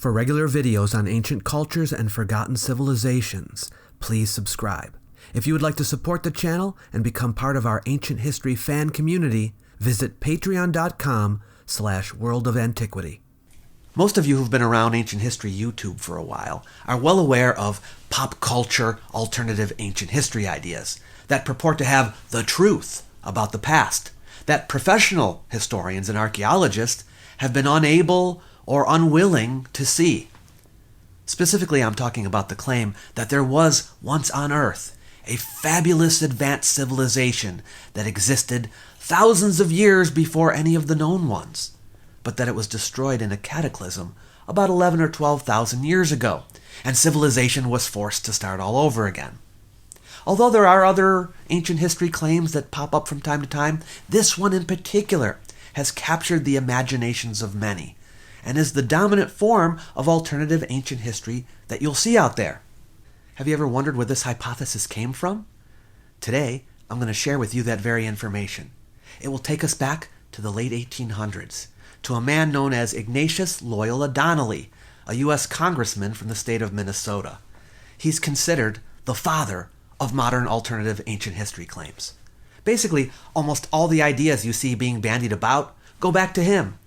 For regular videos on ancient cultures and forgotten civilizations, please subscribe. If you would like to support the channel and become part of our ancient history fan community, visit patreon.com/World of Antiquity. Most of you who've been around ancient history YouTube for a while are well aware of pop culture alternative ancient history ideas that purport to have the truth about the past, that professional historians and archaeologists have been unable or unwilling to see. Specifically, I'm talking about the claim that there was once on Earth a fabulous advanced civilization that existed thousands of years before any of the known ones, but that it was destroyed in a cataclysm about 11 or 12,000 years ago, and civilization was forced to start all over again. Although there are other ancient history claims that pop up from time to time, this one in particular has captured the imaginations of many, and is the dominant form of alternative ancient history that you'll see out there. Have you ever wondered where this hypothesis came from? Today, I'm going to share with you that very information. It will take us back to the late 1800s, to a man known as Ignatius Loyola Donnelly, a US Congressman from the state of Minnesota. He's considered the father of modern alternative ancient history claims. Basically, almost all the ideas you see being bandied about go back to him,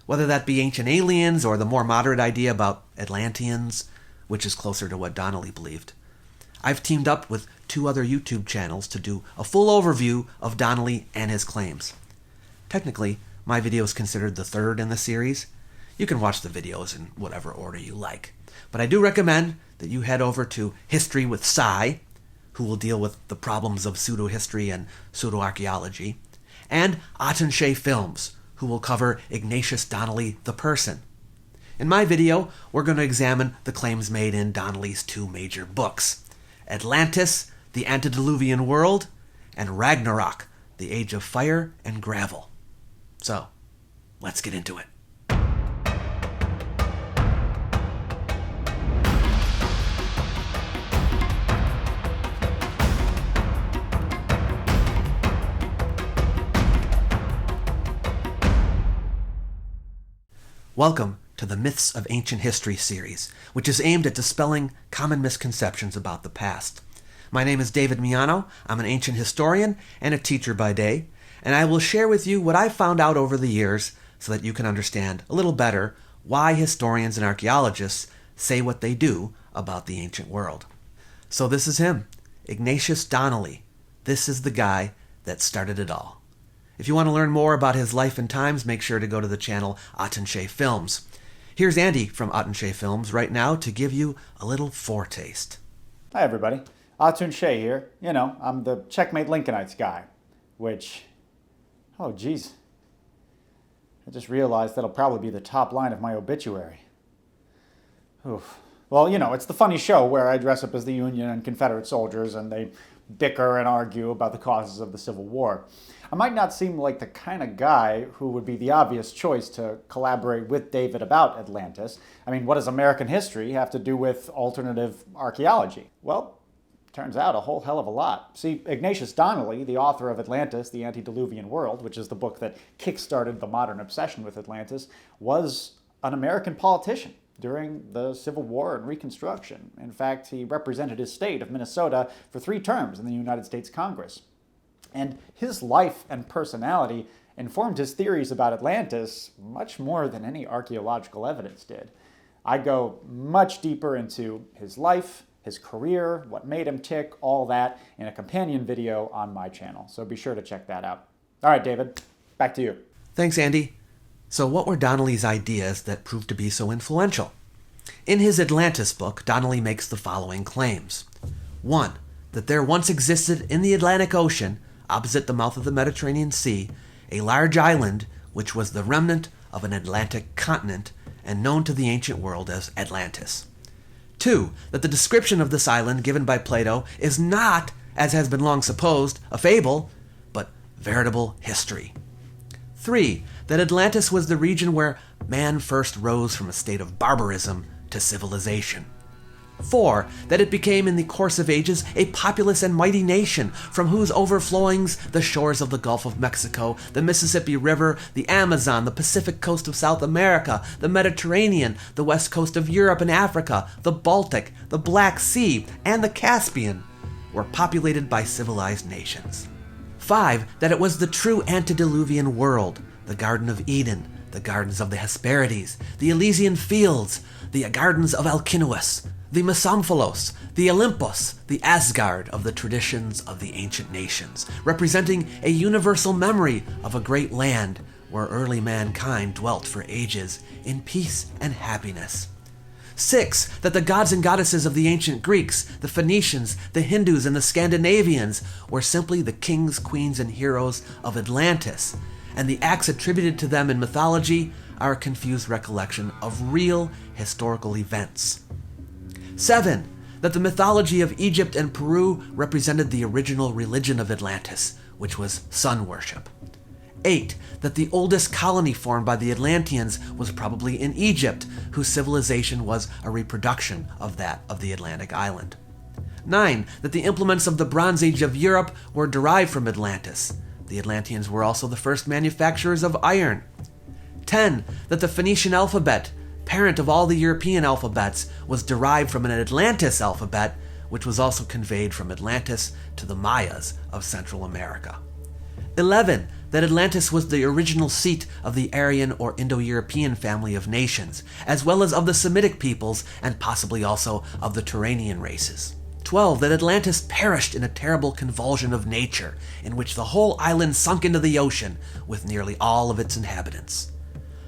whether that be ancient aliens or the more moderate idea about Atlanteans, which is closer to what Donnelly believed. I've teamed up with 2 other YouTube channels to do a full overview of Donnelly and his claims. Technically, my video is considered the 3rd in the series. You can watch the videos in whatever order you like. But I do recommend that you head over to History with Cy, who will deal with the problems of pseudohistory and pseudoarchaeology, and Attenche Films, who will cover Ignatius Donnelly the person. In my video, we're going to examine the claims made in Donnelly's 2 major books, Atlantis, the Antediluvian World, and Ragnarok, the Age of Fire and Gravel. So, let's get into it. Welcome to the Myths of Ancient History series, which is aimed at dispelling common misconceptions about the past. My name is David Miano. I'm an ancient historian and a teacher by day, and I will share with you what I've found out over the years so that you can understand a little better why historians and archaeologists say what they do about the ancient world. So this is him, Ignatius Donnelly. This is the guy that started it all. If you want to learn more about his life and times, make sure to go to the channel Attenche Films. Here's Andy from Attenche Films right now to give you a little foretaste. Hi everybody, Attenche here. You know, I'm the Checkmate Lincolnites guy, which, oh geez, I just realized that'll probably be the top line of my obituary. Oof. Well, you know, it's the funny show where I dress up as the Union and Confederate soldiers and they bicker and argue about the causes of the Civil War. I might not seem like the kind of guy who would be the obvious choice to collaborate with David about Atlantis. I mean, what does American history have to do with alternative archaeology? Well, turns out a whole hell of a lot. See, Ignatius Donnelly, the author of Atlantis, the Antediluvian World, which is the book that kick-started the modern obsession with Atlantis, was an American politician during the Civil War and Reconstruction. In fact, he represented his state of Minnesota for 3 terms in the United States Congress. And his life and personality informed his theories about Atlantis much more than any archaeological evidence did. I go much deeper into his life, his career, what made him tick, all that in a companion video on my channel. So be sure to check that out. All right, David, back to you. Thanks, Andy. So what were Donnelly's ideas that proved to be so influential? In his Atlantis book, Donnelly makes the following claims. 1. That there once existed in the Atlantic Ocean, opposite the mouth of the Mediterranean Sea, a large island which was the remnant of an Atlantic continent and known to the ancient world as Atlantis. 2. That the description of this island given by Plato is not, as has been long supposed, a fable, but veritable history. 3. That Atlantis was the region where man first rose from a state of barbarism to civilization. 4. That it became in the course of ages a populous and mighty nation, from whose overflowings the shores of the Gulf of Mexico, the Mississippi River, the Amazon, the Pacific coast of South America, the Mediterranean, the west coast of Europe and Africa, the Baltic, the Black Sea, and the Caspian were populated by civilized nations. 5. That it was the true antediluvian world, the Garden of Eden, the gardens of the Hesperides, the Elysian fields, the gardens of Alcinous, the Mesomphalos, the Olympus, the Asgard of the traditions of the ancient nations, representing a universal memory of a great land where early mankind dwelt for ages in peace and happiness. 6. That the gods and goddesses of the ancient Greeks, the Phoenicians, the Hindus, and the Scandinavians were simply the kings, queens, and heroes of Atlantis, and the acts attributed to them in mythology are a confused recollection of real historical events. 7. That the mythology of Egypt and Peru represented the original religion of Atlantis, which was sun worship. 8. That the oldest colony formed by the Atlanteans was probably in Egypt, whose civilization was a reproduction of that of the Atlantic island. 9. That the implements of the Bronze Age of Europe were derived from Atlantis. The Atlanteans were also the first manufacturers of iron. 10. That the Phoenician alphabet, parent of all the European alphabets, was derived from an Atlantis alphabet, which was also conveyed from Atlantis to the Mayas of Central America. 11. That Atlantis was the original seat of the Aryan or Indo-European family of nations, as well as of the Semitic peoples and possibly also of the Turanian races. 12. That Atlantis perished in a terrible convulsion of nature, in which the whole island sunk into the ocean with nearly all of its inhabitants.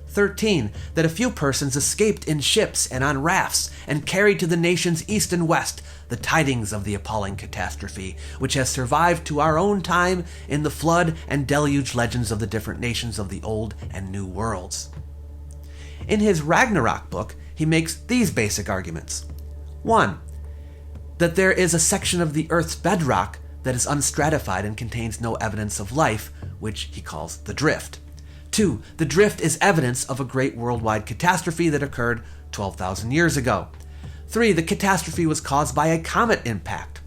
13. That a few persons escaped in ships and on rafts and carried to the nations east and west the tidings of the appalling catastrophe, which has survived to our own time in the flood and deluge legends of the different nations of the Old and New Worlds. In his Ragnarok book, he makes these basic arguments. 1. That there is a section of the Earth's bedrock that is unstratified and contains no evidence of life, which he calls the drift. 2. The drift is evidence of a great worldwide catastrophe that occurred 12,000 years ago. 3. The catastrophe was caused by a comet impact.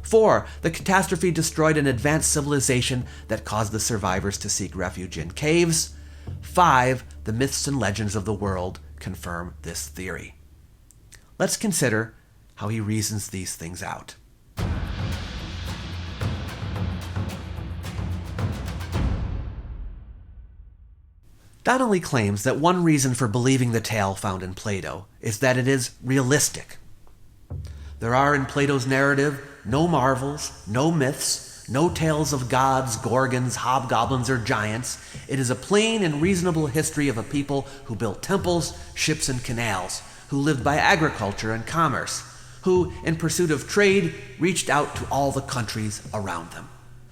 4. The catastrophe destroyed an advanced civilization that caused the survivors to seek refuge in caves. 5. The myths and legends of the world confirm this theory. Let's consider how he reasons these things out. Donnelly claims that one reason for believing the tale found in Plato is that it is realistic. There are in Plato's narrative no marvels, no myths, no tales of gods, gorgons, hobgoblins, or giants. It is a plain and reasonable history of a people who built temples, ships, and canals, who lived by agriculture and commerce, who, in pursuit of trade, reached out to all the countries around them.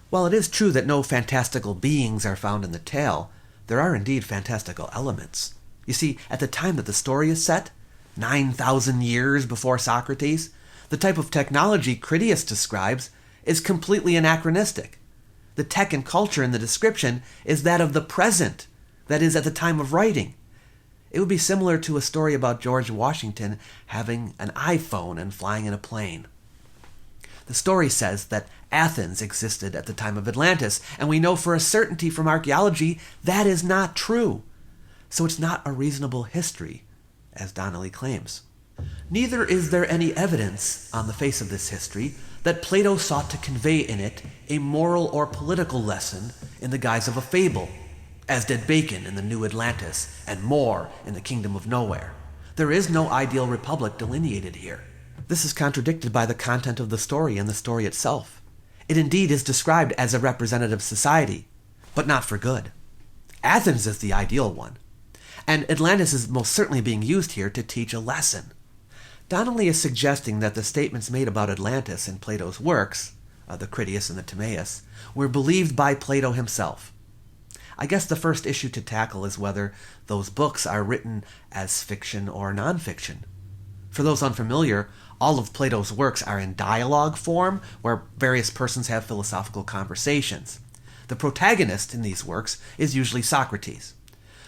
While it is true that no fantastical beings are found in the tale, there are indeed fantastical elements. You see, at the time that the story is set, 9,000 years before Socrates, the type of technology Critias describes is completely anachronistic. The tech and culture in the description is that of the present, that is, at the time of writing. It would be similar to a story about George Washington having an iPhone and flying in a plane. The story says that Athens existed at the time of Atlantis, and we know for a certainty from archaeology that is not true. So it's not a reasonable history, as Donnelly claims. Neither is there any evidence on the face of this history that Plato sought to convey in it a moral or political lesson in the guise of a fable, as did Bacon in the New Atlantis and More in the Kingdom of Nowhere. There is no ideal republic delineated here. This is contradicted by the content of the story and the story itself. It indeed is described as a representative society, but not for good. Athens is the ideal one, and Atlantis is most certainly being used here to teach a lesson. Donnelly is suggesting that the statements made about Atlantis in Plato's works, the Critias and the Timaeus, were believed by Plato himself. I guess the first issue to tackle is whether those books are written as fiction or nonfiction. For those unfamiliar, all of Plato's works are in dialogue form, where various persons have philosophical conversations. The protagonist in these works is usually Socrates.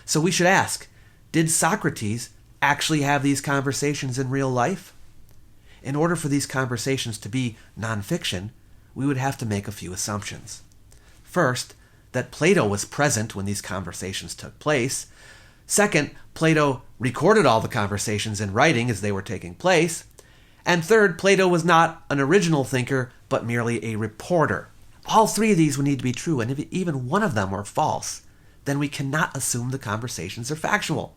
So we should ask, did Socrates actually have these conversations in real life? in order for these conversations to be nonfiction, we would have to make a few assumptions. First, that Plato was present when these conversations took place. Second, Plato recorded all the conversations in writing as they were taking place. And third, Plato was not an original thinker, but merely a reporter. All three of these would need to be true, and if even one of them were false, then we cannot assume the conversations are factual.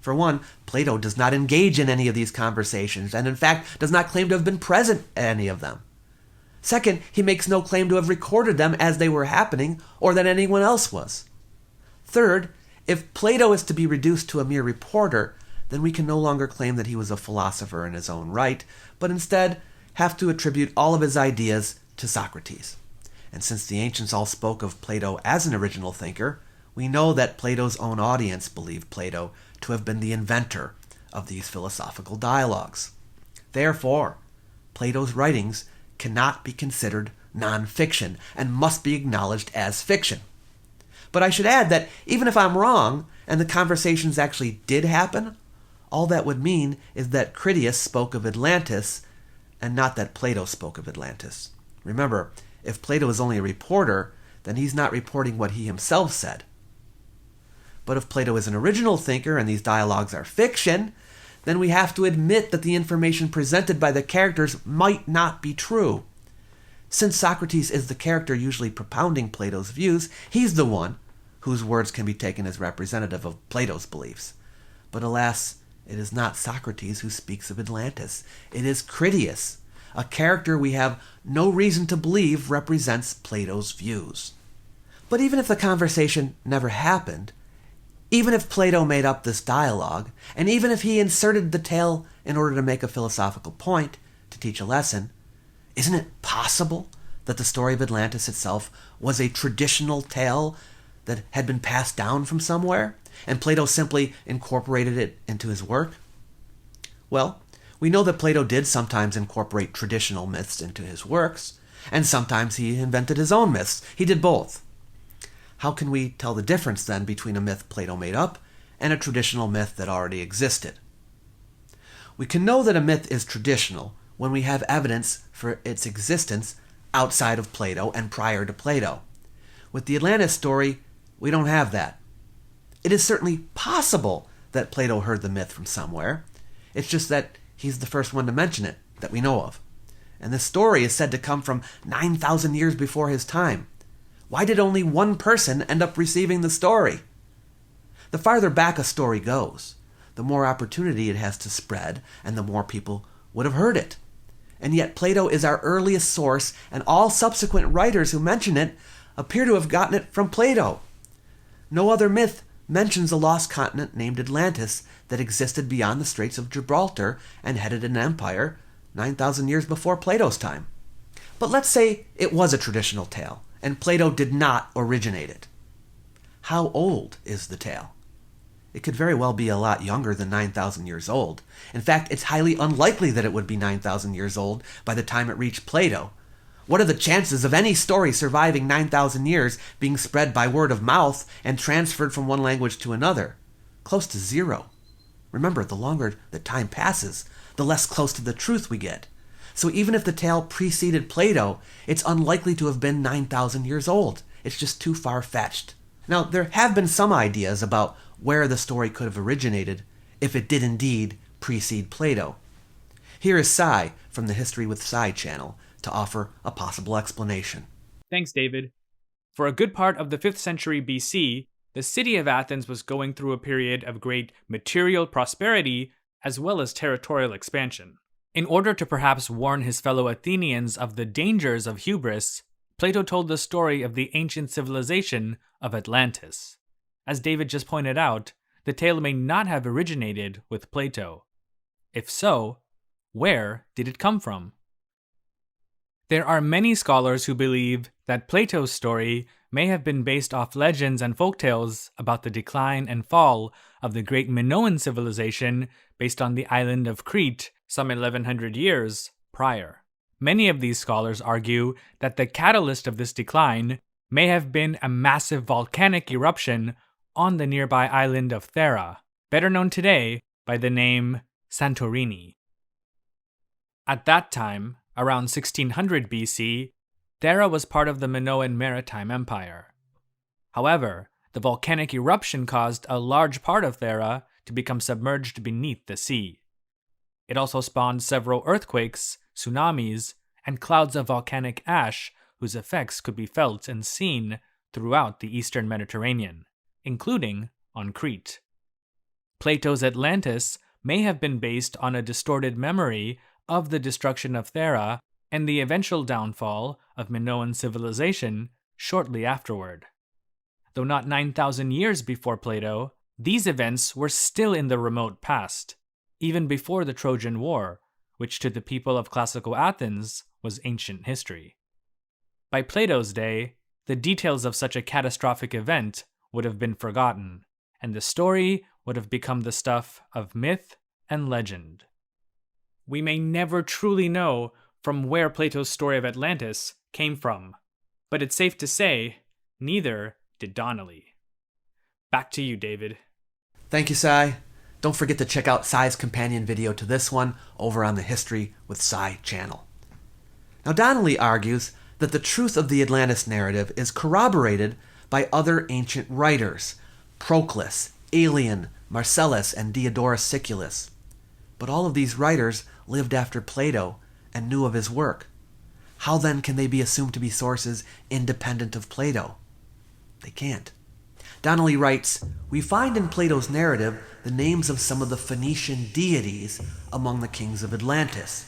For one, Plato does not engage in any of these conversations, and in fact does not claim to have been present at any of them. Second, he makes no claim to have recorded them as they were happening, or that anyone else was. Third, if Plato is to be reduced to a mere reporter, then we can no longer claim that he was a philosopher in his own right, but instead have to attribute all of his ideas to Socrates. And since the ancients all spoke of Plato as an original thinker, we know that Plato's own audience believed Plato to have been the inventor of these philosophical dialogues. Therefore, Plato's writings cannot be considered non-fiction and must be acknowledged as fiction. But I should add that even if I'm wrong and the conversations actually did happen, all that would mean is that Critias spoke of Atlantis and not that Plato spoke of Atlantis. Remember, if Plato is only a reporter, then he's not reporting what he himself said. But if Plato is an original thinker and these dialogues are fiction, then we have to admit that the information presented by the characters might not be true. Since Socrates is the character usually propounding Plato's views, he's the one whose words can be taken as representative of Plato's beliefs. But alas, it is not Socrates who speaks of Atlantis. It is Critias, a character we have no reason to believe represents Plato's views. But even if the conversation never happened, even if Plato made up this dialogue, and even if he inserted the tale in order to make a philosophical point, to teach a lesson, isn't it possible that the story of Atlantis itself was a traditional tale that had been passed down from somewhere, and Plato simply incorporated it into his work? Well, we know that Plato did sometimes incorporate traditional myths into his works, and sometimes he invented his own myths. He did both. How can we tell the difference then between a myth Plato made up and a traditional myth that already existed? We can know that a myth is traditional when we have evidence for its existence outside of Plato and prior to Plato. With the Atlantis story, we don't have that. It is certainly possible that Plato heard the myth from somewhere. It's just that he's the first one to mention it that we know of. And this story is said to come from 9,000 years before his time. Why did only one person end up receiving the story? The farther back a story goes, the more opportunity it has to spread, and the more people would have heard it. And yet Plato is our earliest source, and all subsequent writers who mention it appear to have gotten it from Plato. No other myth mentions a lost continent named Atlantis that existed beyond the Straits of Gibraltar and headed an empire 9,000 years before Plato's time. But let's say it was a traditional tale, and Plato did not originate it. How old is the tale? It could very well be a lot younger than 9,000 years old. In fact, it's highly unlikely that it would be 9,000 years old by the time it reached Plato. What are the chances of any story surviving 9,000 years being spread by word of mouth and transferred from one language to another? Close to zero. Remember, the longer that time passes, the less close to the truth we get. So even if the tale preceded Plato, it's unlikely to have been 9,000 years old. It's just too far-fetched. Now, there have been some ideas about where the story could have originated if it did indeed precede Plato. Here is Cy from the History with Cy channel to offer a possible explanation. Thanks, David. For a good part of the 5th century BC, the city of Athens was going through a period of great material prosperity as well as territorial expansion. In order to perhaps warn his fellow Athenians of the dangers of hubris, Plato told the story of the ancient civilization of Atlantis. As David just pointed out, the tale may not have originated with Plato. If so, where did it come from? There are many scholars who believe that Plato's story may have been based off legends and folktales about the decline and fall of the great Minoan civilization based on the island of Crete some 1100 years prior. Many of these scholars argue that the catalyst of this decline may have been a massive volcanic eruption on the nearby island of Thera, better known today by the name Santorini. At that time, around 1600 BC, Thera was part of the Minoan Maritime Empire. However, the volcanic eruption caused a large part of Thera to become submerged beneath the sea. It also spawned several earthquakes, tsunamis, and clouds of volcanic ash whose effects could be felt and seen throughout the eastern Mediterranean, including on Crete. Plato's Atlantis may have been based on a distorted memory of the destruction of Thera and the eventual downfall of Minoan civilization shortly afterward. Though not 9,000 years before Plato, these events were still in the remote past, even before the Trojan War, which to the people of classical Athens was ancient history. By Plato's day, the details of such a catastrophic event would have been forgotten, and the story would have become the stuff of myth and legend. We may never truly know from where Plato's story of Atlantis came from, but it's safe to say neither did Donnelly. Back to you, David. Thank you, Sai. Don't forget to check out Sai's companion video to this one over on the History with Sai channel. Now, Donnelly argues that the truth of the Atlantis narrative is corroborated by other ancient writers, Proclus, Aelian, Marcellus, and Diodorus Siculus. But all of these writers lived after Plato and knew of his work. How then can they be assumed to be sources independent of Plato? They can't. Donnelly writes, "We find in Plato's narrative the names of some of the Phoenician deities among the kings of Atlantis.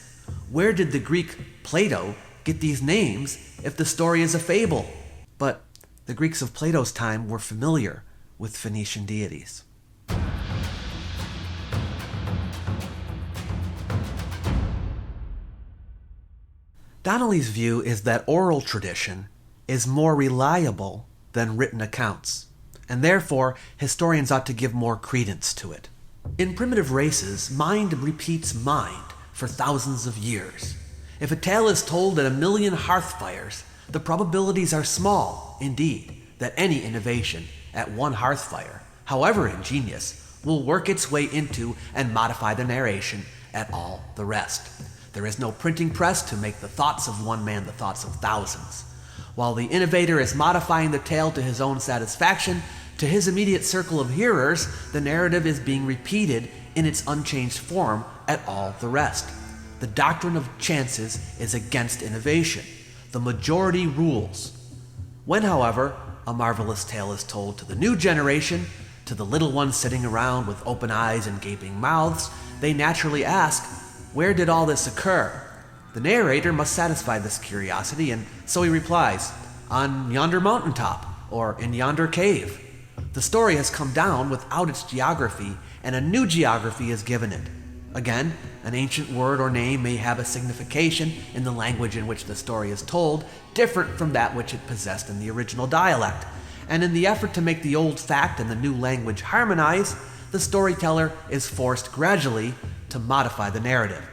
Where did the Greek Plato get these names if the story is a fable?" But the Greeks of Plato's time were familiar with Phoenician deities. Donnelly's view is that oral tradition is more reliable than written accounts, and therefore historians ought to give more credence to it. In primitive races, mind repeats mind for thousands of years. If a tale is told at 1,000,000 hearth fires, the probabilities are small, indeed, that any innovation at one hearth fire, however ingenious, will work its way into and modify the narration at all the rest. There is no printing press to make the thoughts of one man the thoughts of thousands. While the innovator is modifying the tale to his own satisfaction, to his immediate circle of hearers, the narrative is being repeated in its unchanged form at all the rest. The doctrine of chances is against innovation. The majority rules. When, however, a marvelous tale is told to the new generation, to the little ones sitting around with open eyes and gaping mouths, they naturally ask, where did all this occur? The narrator must satisfy this curiosity, and so he replies, on yonder mountaintop, or in yonder cave. The story has come down without its geography, and a new geography is given it. Again, an ancient word or name may have a signification in the language in which the story is told, different from that which it possessed in the original dialect. And in the effort to make the old fact and the new language harmonize, the storyteller is forced gradually to modify the narrative.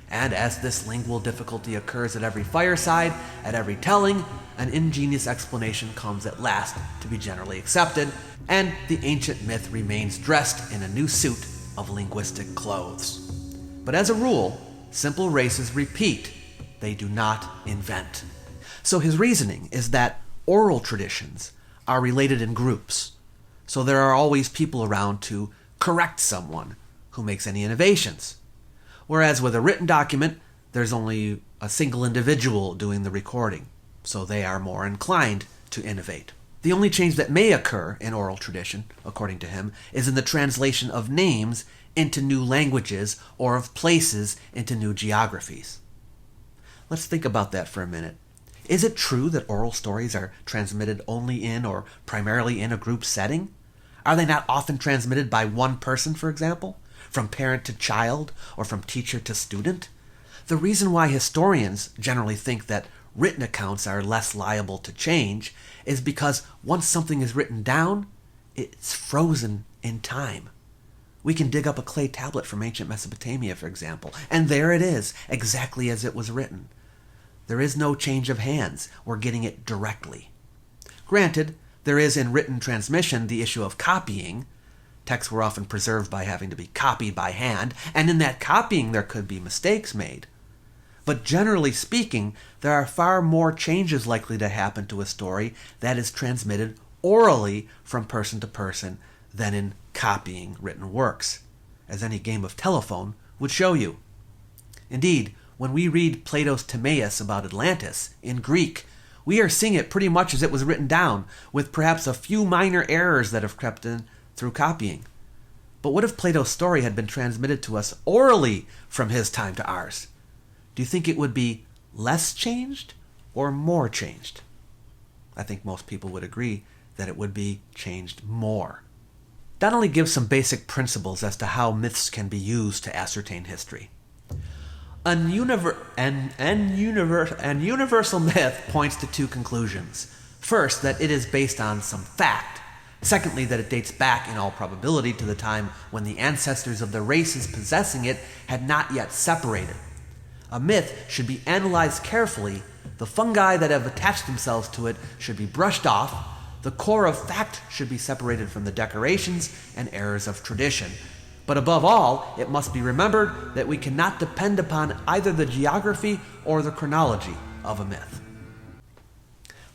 And as this lingual difficulty occurs at every fireside, at every telling, an ingenious explanation comes at last to be generally accepted, and the ancient myth remains dressed in a new suit of linguistic clothes. But as a rule, simple races repeat. They do not invent. So his reasoning is that oral traditions are related in groups. So there are always people around to correct someone who makes any innovations. Whereas with a written document, there's only a single individual doing the recording, so they are more inclined to innovate. The only change that may occur in oral tradition, according to him, is in the translation of names into new languages or of places into new geographies. Let's think about that for a minute. Is it true that oral stories are transmitted only in or primarily in a group setting? Are they not often transmitted by one person, for example? From parent to child, or from teacher to student? The reason why historians generally think that written accounts are less liable to change is because once something is written down, it's frozen in time. We can dig up a clay tablet from ancient Mesopotamia, for example, and there it is, exactly as it was written. There is no change of hands. We're getting it directly. Granted, there is in written transmission the issue of copying. Texts were often preserved by having to be copied by hand, and in that copying there could be mistakes made. But generally speaking, there are far more changes likely to happen to a story that is transmitted orally from person to person than in copying written works, as any game of telephone would show you. Indeed, when we read Plato's Timaeus about Atlantis in Greek, we are seeing it pretty much as it was written down, with perhaps a few minor errors that have crept in through copying. But what if Plato's story had been transmitted to us orally from his time to ours? Do you think it would be less changed or more changed? I think most people would agree that it would be changed more. Donnelly gives some basic principles as to how myths can be used to ascertain history. An universal myth points to two conclusions. First, that it is based on some fact. Secondly, that it dates back in all probability to the time when the ancestors of the races possessing it had not yet separated. A myth should be analyzed carefully. The fungi that have attached themselves to it should be brushed off. The core of fact should be separated from the decorations and errors of tradition. But above all, it must be remembered that we cannot depend upon either the geography or the chronology of a myth.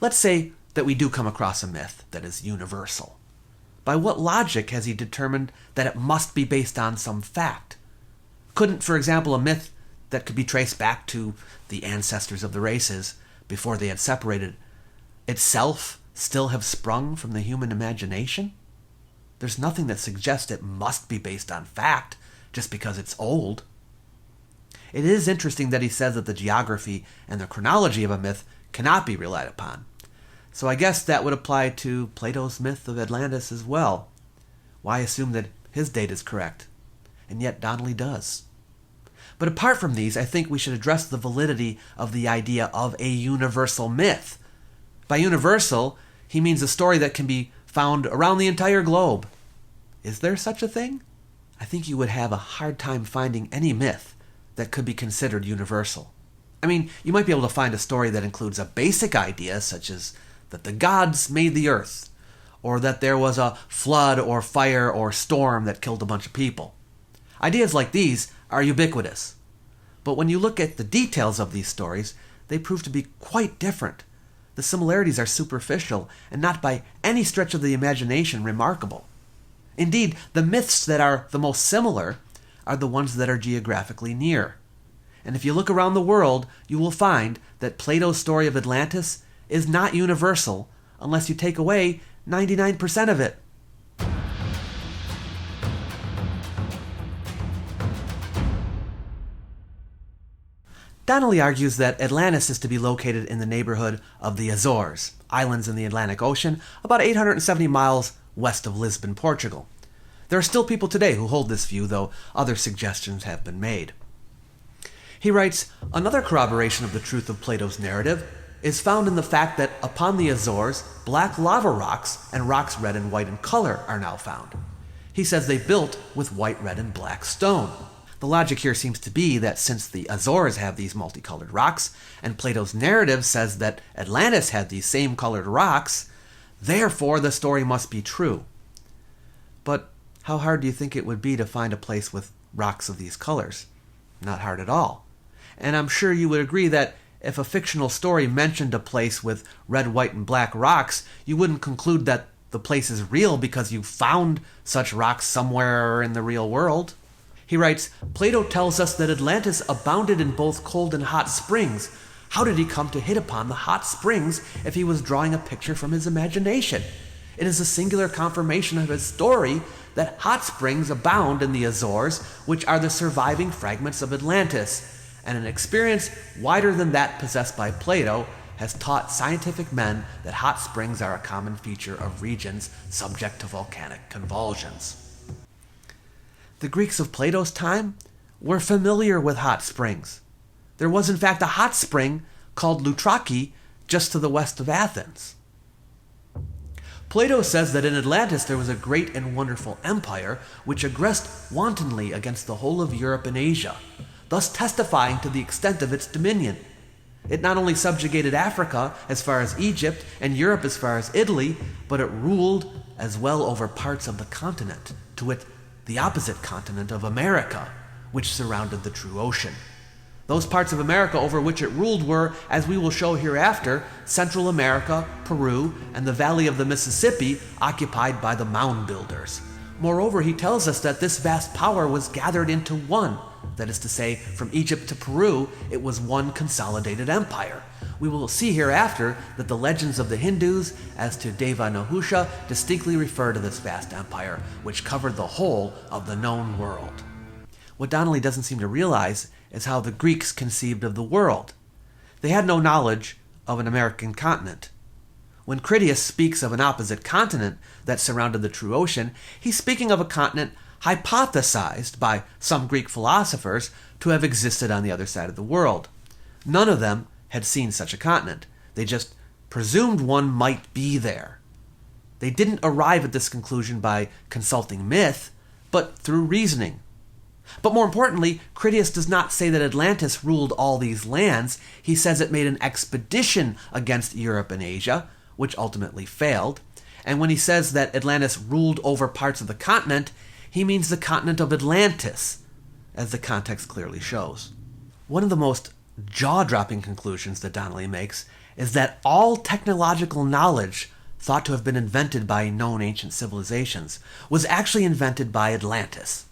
Let's say that we do come across a myth that is universal. By what logic has he determined that it must be based on some fact? Couldn't, for example, a myth that could be traced back to the ancestors of the races before they had separated itself still have sprung from the human imagination? There's nothing that suggests it must be based on fact just because it's old. It is interesting that he says that the geography and the chronology of a myth cannot be relied upon. So I guess that would apply to Plato's myth of Atlantis as well. Why assume that his date is correct? And yet Donnelly does. But apart from these, I think we should address the validity of the idea of a universal myth. By universal, he means a story that can be found around the entire globe. Is there such a thing? I think you would have a hard time finding any myth that could be considered universal. I mean, you might be able to find a story that includes a basic idea, such as that the gods made the earth, or that there was a flood or fire or storm that killed a bunch of people. Ideas like these are ubiquitous. But when you look at the details of these stories, they prove to be quite different. The similarities are superficial and not by any stretch of the imagination remarkable. Indeed, the myths that are the most similar are the ones that are geographically near. And if you look around the world, you will find that Plato's story of Atlantis is not universal unless you take away 99% of it. Donnelly argues that Atlantis is to be located in the neighborhood of the Azores, islands in the Atlantic Ocean, about 870 miles west of Lisbon, Portugal. There are still people today who hold this view, though other suggestions have been made. He writes, another corroboration of the truth of Plato's narrative is found in the fact that upon the Azores, black lava rocks and rocks red and white in color are now found. He says they built with white, red, and black stone. The logic here seems to be that since the Azores have these multicolored rocks, and Plato's narrative says that Atlantis had these same colored rocks, therefore the story must be true. But how hard do you think it would be to find a place with rocks of these colors? Not hard at all. And I'm sure you would agree that if a fictional story mentioned a place with red, white, and black rocks, you wouldn't conclude that the place is real because you found such rocks somewhere in the real world. He writes, Plato tells us that Atlantis abounded in both cold and hot springs. How did he come to hit upon the hot springs if he was drawing a picture from his imagination? It is a singular confirmation of his story that hot springs abound in the Azores, which are the surviving fragments of Atlantis, and an experience wider than that possessed by Plato has taught scientific men that hot springs are a common feature of regions subject to volcanic convulsions. The Greeks of Plato's time were familiar with hot springs. There was in fact a hot spring called Loutraki just to the west of Athens. Plato says that in Atlantis there was a great and wonderful empire which aggressed wantonly against the whole of Europe and Asia, thus testifying to the extent of its dominion. It not only subjugated Africa as far as Egypt and Europe as far as Italy, but it ruled as well over parts of the continent, to wit, the opposite continent of America, which surrounded the true ocean. Those parts of America over which it ruled were, as we will show hereafter, Central America, Peru, and the valley of the Mississippi, occupied by the mound builders. Moreover, he tells us that this vast power was gathered into one. That is to say, from Egypt to Peru, it was one consolidated empire. We will see hereafter that the legends of the Hindus as to Deva Nahusha distinctly refer to this vast empire, which covered the whole of the known world. What Donnelly doesn't seem to realize is how the Greeks conceived of the world. They had no knowledge of an American continent. When Critias speaks of an opposite continent that surrounded the true ocean, he's speaking of a continent hypothesized by some Greek philosophers to have existed on the other side of the world. None of them had seen such a continent. They just presumed one might be there. They didn't arrive at this conclusion by consulting myth, but through reasoning. But more importantly, Critias does not say that Atlantis ruled all these lands. He says it made an expedition against Europe and Asia, which ultimately failed. And when he says that Atlantis ruled over parts of the continent, he means the continent of Atlantis, as the context clearly shows. One of the most jaw-dropping conclusions that Donnelly makes is that all technological knowledge thought to have been invented by known ancient civilizations was actually invented by Atlantis.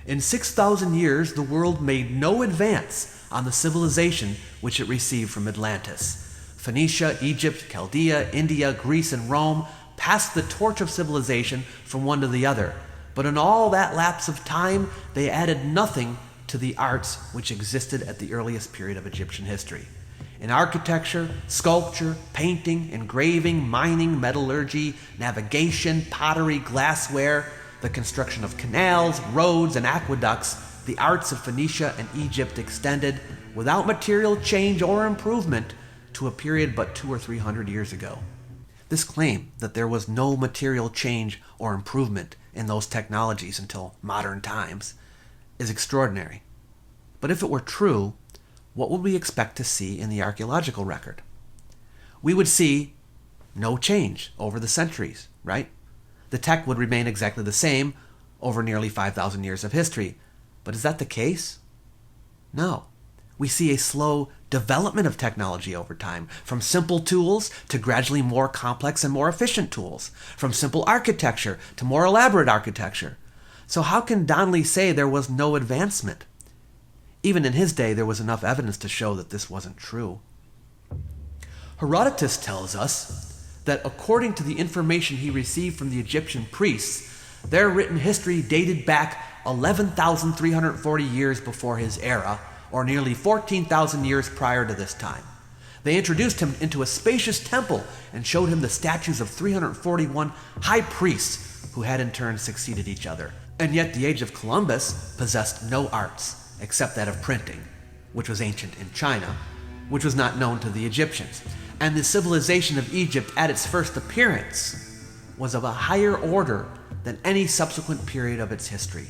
In 6,000 years, the world made no advance on the civilization which it received from Atlantis. Phoenicia, Egypt, Chaldea, India, Greece, and Rome passed the torch of civilization from one to the other. But in all that lapse of time, they added nothing to the arts which existed at the earliest period of Egyptian history. In architecture, sculpture, painting, engraving, mining, metallurgy, navigation, pottery, glassware, the construction of canals, roads, and aqueducts, the arts of Phoenicia and Egypt extended without material change or improvement to a period but 200 or 300 years ago. This claim that there was no material change or improvement in those technologies until modern times is extraordinary. But if it were true, what would we expect to see in the archaeological record? We would see no change over the centuries, right? The tech would remain exactly the same over nearly 5,000 years of history. But is that the case? No. We see a slow development of technology over time, from simple tools to gradually more complex and more efficient tools, from simple architecture to more elaborate architecture. So how can Donnelly say there was no advancement? Even in his day, there was enough evidence to show that this wasn't true. Herodotus tells us that according to the information he received from the Egyptian priests, their written history dated back 11,340 years before his era, or nearly 14,000 years prior to this time. They introduced him into a spacious temple and showed him the statues of 341 high priests who had in turn succeeded each other. And yet the age of Columbus possessed no arts except that of printing, which was ancient in China, which was not known to the Egyptians. And the civilization of Egypt at its first appearance was of a higher order than any subsequent period of its history,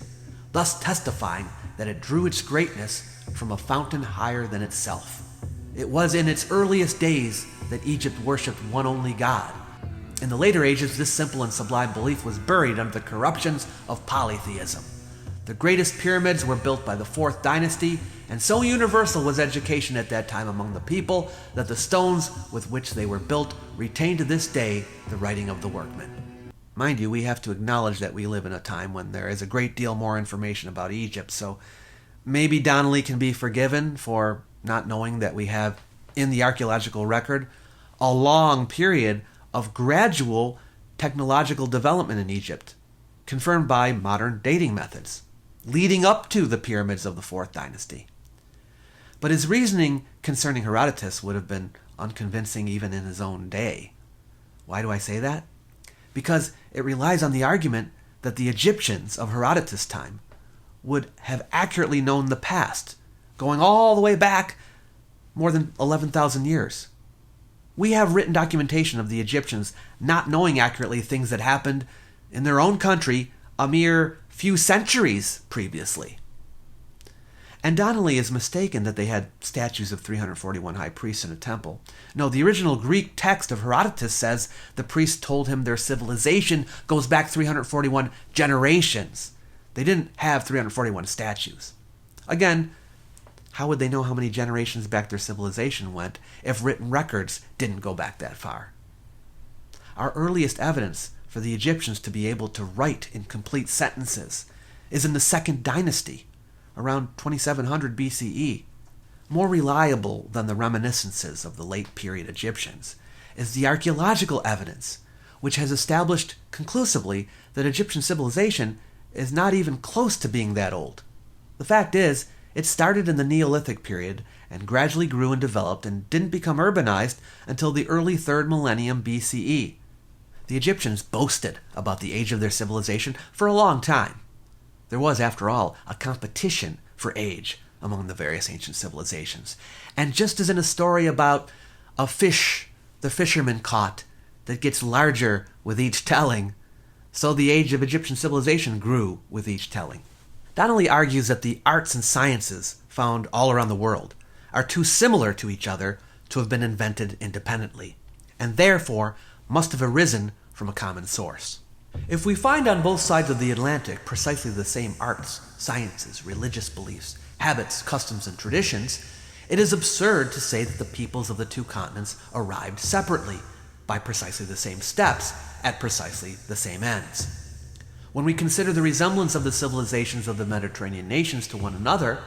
thus testifying that it drew its greatness from a fountain higher than itself. It was in its earliest days that Egypt worshipped one only God. In the later ages, this simple and sublime belief was buried under the corruptions of polytheism. The greatest pyramids were built by the fourth dynasty, and so universal was education at that time among the people that the stones with which they were built retain to this day the writing of the workmen. Mind you, we have to acknowledge that we live in a time when there is a great deal more information about Egypt, so maybe Donnelly can be forgiven for not knowing that we have in the archaeological record a long period of gradual technological development in Egypt, confirmed by modern dating methods, leading up to the pyramids of the fourth dynasty. But his reasoning concerning Herodotus would have been unconvincing even in his own day. Why do I say that? Because it relies on the argument that the Egyptians of Herodotus' time would have accurately known the past, going all the way back more than 11,000 years. We have written documentation of the Egyptians not knowing accurately things that happened in their own country a mere few centuries previously. And Donnelly is mistaken that they had statues of 341 high priests in a temple. No, the original Greek text of Herodotus says the priests told him their civilization goes back 341 generations. They didn't have 341 statues. Again, How would they know how many generations back their civilization went if written records didn't go back that far? Our earliest evidence for the Egyptians to be able to write in complete sentences is in the Second Dynasty, around 2700 BCE. More reliable than the reminiscences of the late period Egyptians is the archaeological evidence, which has established conclusively that Egyptian civilization is not even close to being that old. The fact is, it started in the Neolithic period and gradually grew and developed and didn't become urbanized until the early 3rd millennium BCE. The Egyptians boasted about the age of their civilization for a long time. There was, after all, a competition for age among the various ancient civilizations. And just as in a story about a fish the fisherman caught that gets larger with each telling, so the age of Egyptian civilization grew with each telling. Donnelly argues that the arts and sciences found all around the world are too similar to each other to have been invented independently, and therefore must have arisen from a common source. If we find on both sides of the Atlantic precisely the same arts, sciences, religious beliefs, habits, customs, and traditions, it is absurd to say that the peoples of the two continents arrived separately by precisely the same steps at precisely the same ends. When we consider the resemblance of the civilizations of the Mediterranean nations to one another,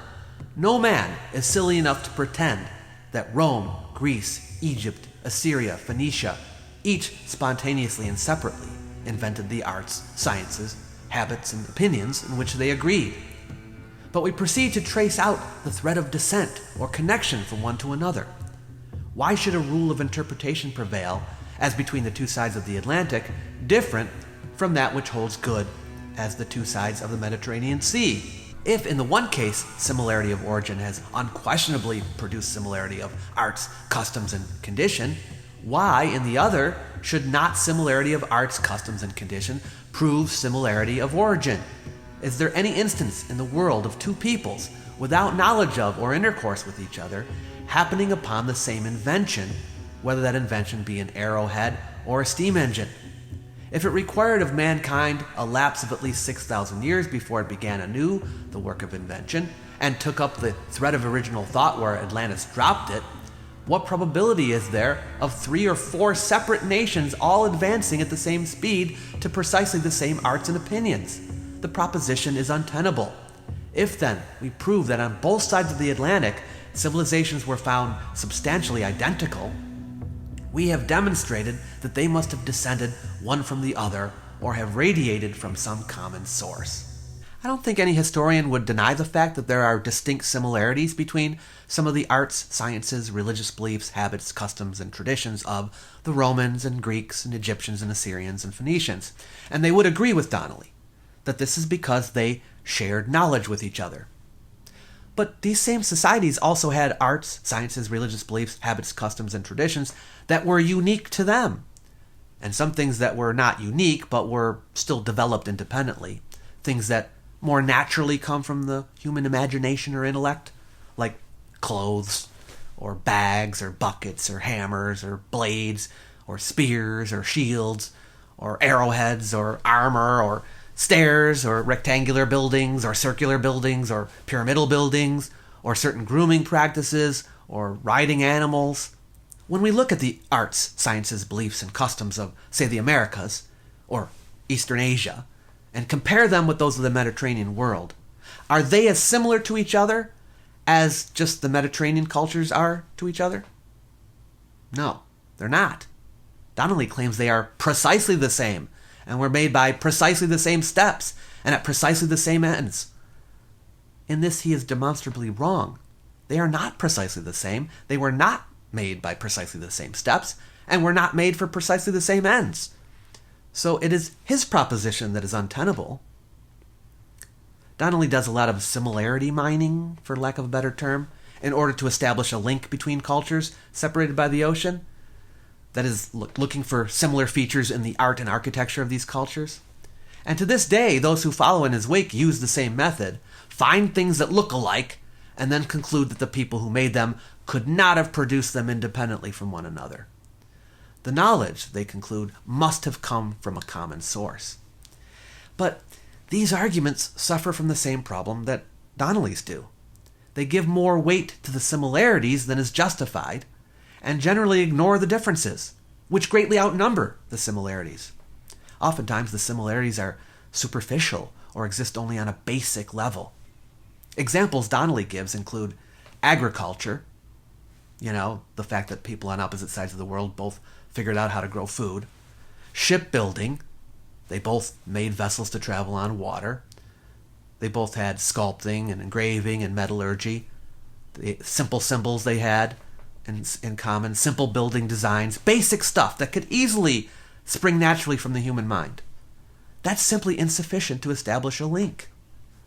no man is silly enough to pretend that Rome, Greece, Egypt, Assyria, Phoenicia, each spontaneously and separately invented the arts, sciences, habits, and opinions in which they agreed. But we proceed to trace out the thread of descent or connection from one to another. Why should a rule of interpretation prevail, as between the two sides of the Atlantic, different from that which holds good as the two sides of the Mediterranean Sea? If in the one case similarity of origin has unquestionably produced similarity of arts, customs, and condition, why in the other should not similarity of arts, customs, and condition prove similarity of origin? Is there any instance in the world of two peoples without knowledge of or intercourse with each other happening upon the same invention, whether that invention be an arrowhead or a steam engine? If it required of mankind a lapse of at least 6,000 years before it began anew the work of invention, and took up the thread of original thought where Atlantis dropped it, what probability is there of 3 or 4 separate nations all advancing at the same speed to precisely the same arts and opinions? The proposition is untenable. If then we prove that on both sides of the Atlantic civilizations were found substantially identical, we have demonstrated that they must have descended one from the other or have radiated from some common source. I don't think any historian would deny the fact that there are distinct similarities between some of the arts, sciences, religious beliefs, habits, customs, and traditions of the Romans and Greeks and Egyptians and Assyrians and Phoenicians, and they would agree with Donnelly that this is because they shared knowledge with each other. But these same societies also had arts, sciences, religious beliefs, habits, customs, and traditions that were unique to them, and some things that were not unique but were still developed independently, things that more naturally come from the human imagination or intellect, like clothes, or bags, or buckets, or hammers, or blades, or spears, or shields, or arrowheads, or armor, or stairs, or rectangular buildings, or circular buildings, or pyramidal buildings, or certain grooming practices, or riding animals. When we look at the arts, sciences, beliefs, and customs of, say, the Americas, or Eastern Asia, and compare them with those of the Mediterranean world, are they as similar to each other as just the Mediterranean cultures are to each other? No, they're not. Donnelly claims they are precisely the same, and were made by precisely the same steps, and at precisely the same ends. In this he is demonstrably wrong. They are not precisely the same, they were not made by precisely the same steps, and were not made for precisely the same ends. So it is his proposition that is untenable. Donnelly does a lot of similarity mining, for lack of a better term, in order to establish a link between cultures separated by the ocean. That is, looking for similar features in the art and architecture of these cultures. And to this day, those who follow in his wake use the same method, find things that look alike, and then conclude that the people who made them could not have produced them independently from one another. The knowledge, they conclude, must have come from a common source. But these arguments suffer from the same problem that Donnelly's do. They give more weight to the similarities than is justified, and generally ignore the differences, which greatly outnumber the similarities. Oftentimes, the similarities are superficial or exist only on a basic level. Examples Donnelly gives include agriculture, the fact that people on opposite sides of the world both figured out how to grow food. Shipbuilding, they both made vessels to travel on water. They both had sculpting and engraving and metallurgy. The simple symbols they had in common, simple building designs, basic stuff that could easily spring naturally from the human mind. That's simply insufficient to establish a link.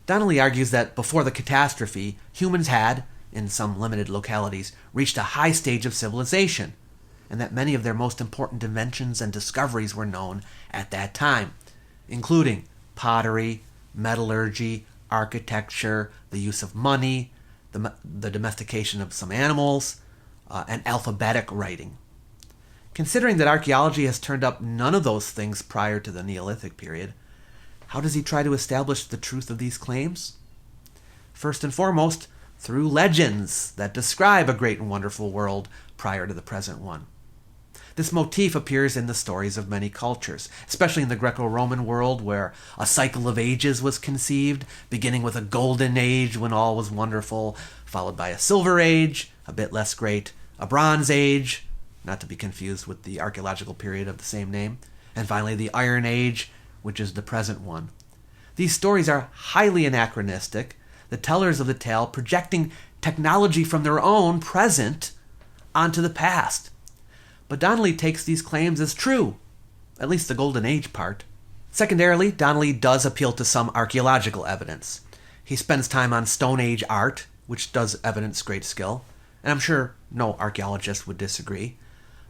Donnelly argues that before the catastrophe, humans had, in some limited localities, reached a high stage of civilization, and that many of their most important inventions and discoveries were known at that time, including pottery, metallurgy, architecture, the use of money, the domestication of some animals, and alphabetic writing. Considering that archaeology has turned up none of those things prior to the Neolithic period, how does he try to establish the truth of these claims? First and foremost, through legends that describe a great and wonderful world prior to the present one. This motif appears in the stories of many cultures, especially in the Greco-Roman world, where a cycle of ages was conceived, beginning with a golden age when all was wonderful, followed by a silver age, a bit less great, a bronze age, not to be confused with the archaeological period of the same name, and finally the Iron Age, which is the present one. These stories are highly anachronistic, the tellers of the tale projecting technology from their own present onto the past. But Donnelly takes these claims as true, at least the Golden Age part. Secondarily, Donnelly does appeal to some archaeological evidence. He spends time on Stone Age art, which does evidence great skill, and I'm sure no archaeologist would disagree.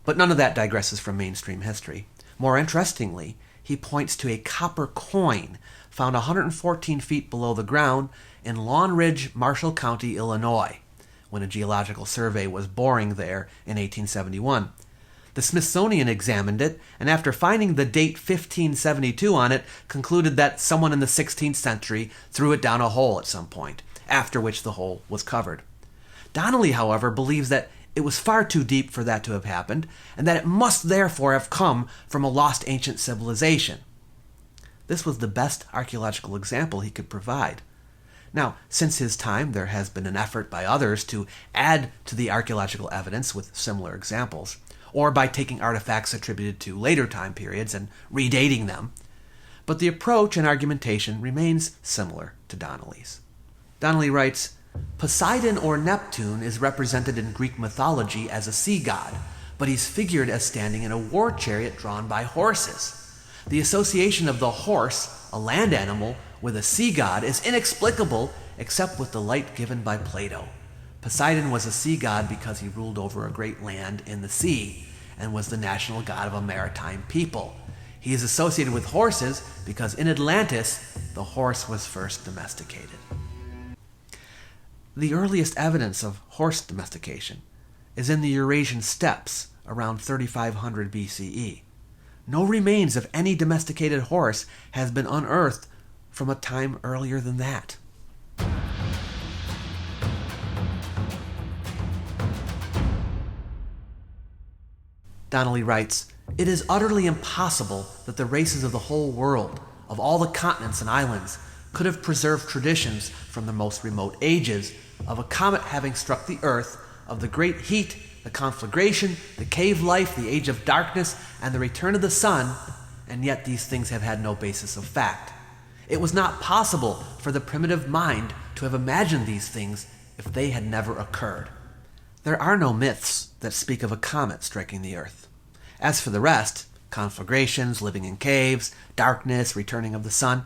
But none of that digresses from mainstream history. More interestingly, he points to a copper coin found 114 feet below the ground in Lawn Ridge, Marshall County, Illinois, when a geological survey was boring there in 1871. The Smithsonian examined it, and after finding the date 1572 on it, concluded that someone in the 16th century threw it down a hole at some point, after which the hole was covered. Donnelly, however, believes that it was far too deep for that to have happened, and that it must therefore have come from a lost ancient civilization. This was the best archaeological example he could provide. Now, since his time, there has been an effort by others to add to the archaeological evidence with similar examples, or by taking artifacts attributed to later time periods and redating them. But the approach and argumentation remains similar to Donnelly's. Donnelly writes, Poseidon or Neptune is represented in Greek mythology as a sea god, but he's figured as standing in a war chariot drawn by horses. The association of the horse, a land animal, with a sea god is inexplicable except with the light given by Plato. Poseidon was a sea god because he ruled over a great land in the sea and was the national god of a maritime people. He is associated with horses because in Atlantis, the horse was first domesticated. The earliest evidence of horse domestication is in the Eurasian steppes around 3500 BCE. No remains of any domesticated horse has been unearthed from a time earlier than that. Donnelly writes, It is utterly impossible that the races of the whole world, of all the continents and islands, could have preserved traditions from the most remote ages of a comet having struck the earth, of the great heat, the conflagration, the cave life, the age of darkness, and the return of the sun, and yet these things have had no basis of fact. It was not possible for the primitive mind to have imagined these things if they had never occurred. There are no myths that speak of a comet striking the earth. As for the rest, conflagrations, living in caves, darkness, returning of the sun,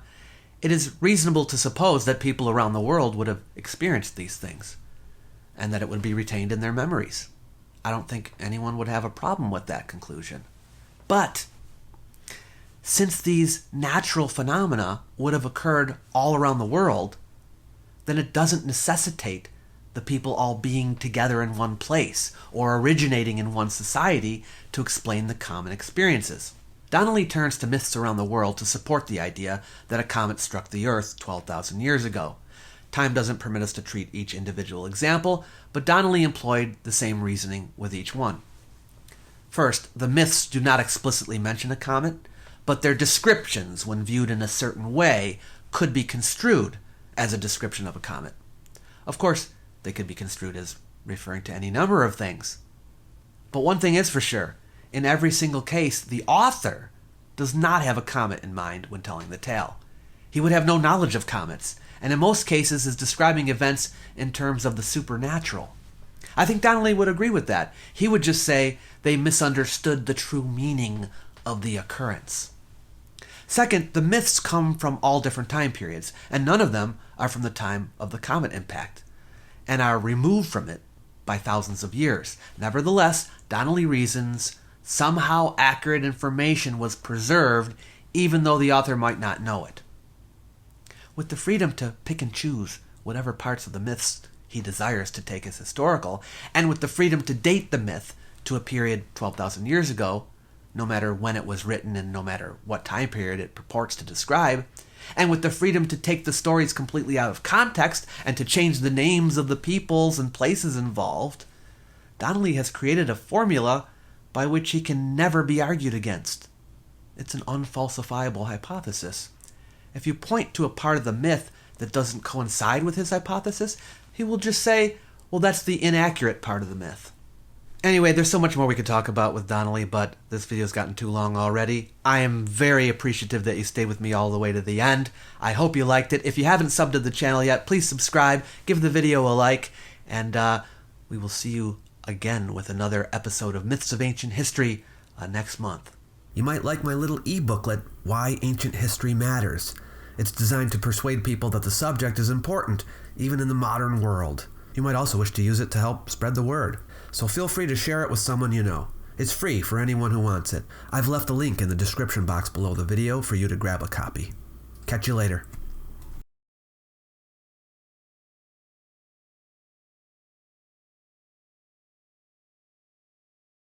it is reasonable to suppose that people around the world would have experienced these things, and that it would be retained in their memories. I don't think anyone would have a problem with that conclusion. But since these natural phenomena would have occurred all around the world, then it doesn't necessitate the people all being together in one place or originating in one society to explain the common experiences. Donnelly turns to myths around the world to support the idea that a comet struck the Earth 12,000 years ago. Time doesn't permit us to treat each individual example, but Donnelly employed the same reasoning with each one. First, the myths do not explicitly mention a comet, but their descriptions, when viewed in a certain way, could be construed as a description of a comet. Of course, they could be construed as referring to any number of things. But one thing is for sure, in every single case, the author does not have a comet in mind when telling the tale. He would have no knowledge of comets, and in most cases is describing events in terms of the supernatural. I think Donnelly would agree with that. He would just say they misunderstood the true meaning of the occurrence. Second, the myths come from all different time periods, and none of them are from the time of the Comet Impact, and are removed from it by thousands of years. Nevertheless, Donnelly reasons somehow accurate information was preserved even though the author might not know it. With the freedom to pick and choose whatever parts of the myths he desires to take as historical, and with the freedom to date the myth to a period 12,000 years ago, no matter when it was written and no matter what time period it purports to describe, and with the freedom to take the stories completely out of context and to change the names of the peoples and places involved, Donnelly has created a formula by which he can never be argued against. It's an unfalsifiable hypothesis. If you point to a part of the myth that doesn't coincide with his hypothesis, he will just say, well, that's the inaccurate part of the myth. Anyway, there's so much more we could talk about with Donnelly, but this video's gotten too long already. I am very appreciative that you stayed with me all the way to the end. I hope you liked it. If you haven't subbed to the channel yet, please subscribe, give the video a like, and we will see you again with another episode of Myths of Ancient History next month. You might like my little e-booklet, Why Ancient History Matters. It's designed to persuade people that the subject is important, even in the modern world. You might also wish to use it to help spread the word. So feel free to share it with someone you know. It's free for anyone who wants it. I've left a link in the description box below the video for you to grab a copy. Catch you later.